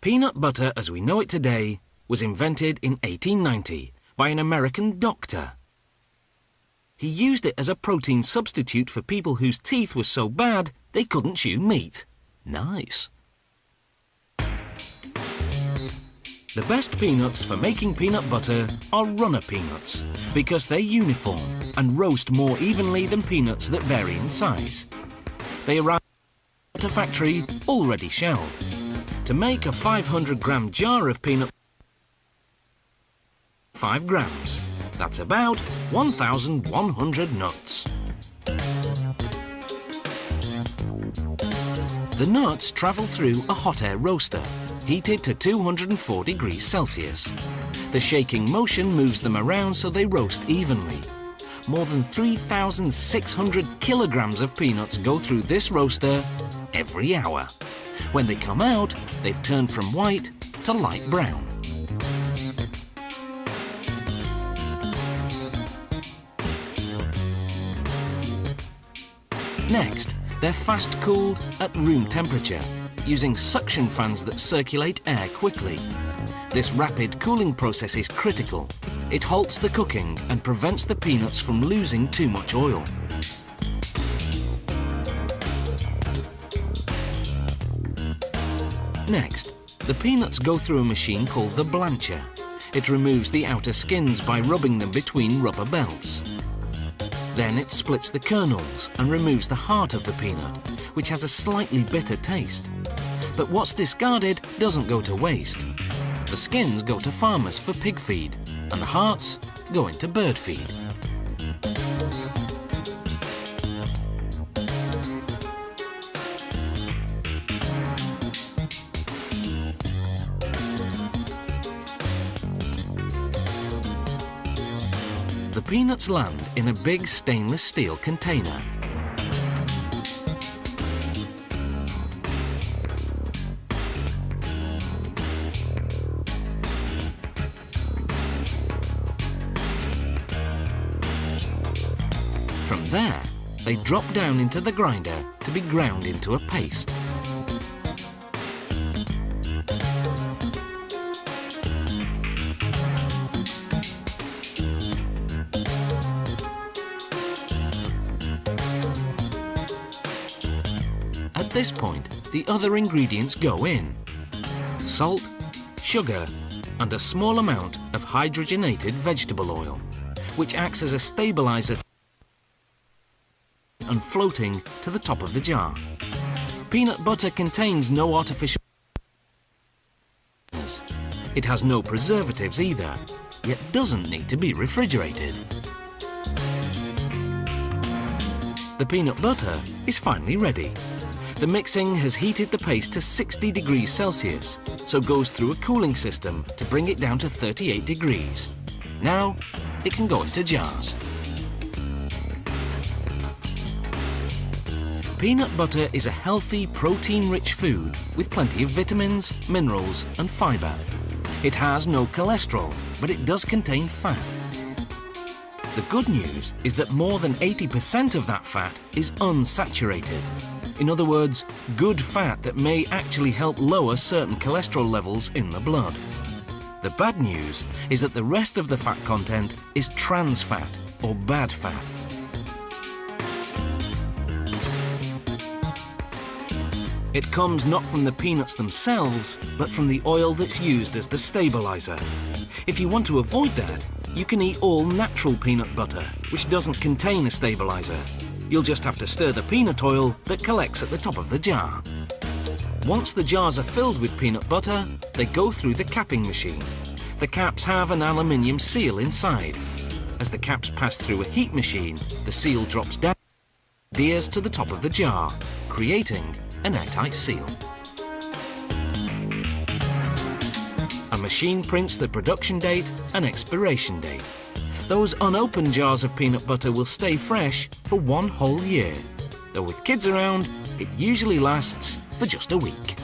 Peanut butter as we know it today was invented in 1890 by an American doctor. He used it as a protein substitute for people whose teeth were so bad they couldn't chew meat. Nice. The best peanuts for making peanut butter are runner peanuts because they're uniform and roast more evenly than peanuts that vary in size. They arrive at a factory already shelled. To make a 500-gram jar of peanut, 5 grams. That's about 1,100 nuts. The nuts travel through a hot air roaster, heated to 204 degrees Celsius. The shaking motion moves them around so they roast evenly. More than 3,600 kilograms of peanuts go through this roaster every hour. When they come out, they've turned from white to light brown. Next, they're fast cooled at room temperature, using suction fans that circulate air quickly. This rapid cooling process is critical. It halts the cooking and prevents the peanuts from losing too much oil. Next, the peanuts go through a machine called the blancher. It removes the outer skins by rubbing them between rubber belts. Then it splits the kernels and removes the heart of the peanut, which has a slightly bitter taste. But what's discarded doesn't go to waste. The skins go to farmers for pig feed, and the hearts go into bird feed. The peanuts land in a big stainless steel container. From there, they drop down into the grinder to be ground into a paste. At this point, the other ingredients go in: salt, sugar, and a small amount of hydrogenated vegetable oil, which acts as a stabilizer and floating to the top of the jar. Peanut butter contains no artificial sweeteners. It has no preservatives either, yet doesn't need to be refrigerated. The peanut butter is finally ready. The mixing has heated the paste to 60 degrees Celsius, so goes through a cooling system to bring it down to 38 degrees. Now, it can go into jars. Peanut butter is a healthy, protein-rich food with plenty of vitamins, minerals, and fibre. It has no cholesterol, but it does contain fat. The good news is that more than 80% of that fat is unsaturated. In other words, good fat that may actually help lower certain cholesterol levels in the blood. The bad news is that the rest of the fat content is trans fat, or bad fat. It comes not from the peanuts themselves, but from the oil that's used as the stabilizer. If you want to avoid that, you can eat all natural peanut butter, which doesn't contain a stabilizer. You'll just have to stir the peanut oil that collects at the top of the jar. Once the jars are filled with peanut butter, they go through the capping machine. The caps have an aluminium seal inside. As the caps pass through a heat machine, the seal drops down and adheres to the top of the jar, creating an airtight seal. A machine prints the production date and expiration date. Those unopened jars of peanut butter will stay fresh for 1 whole year. Though with kids around, it usually lasts for just a week.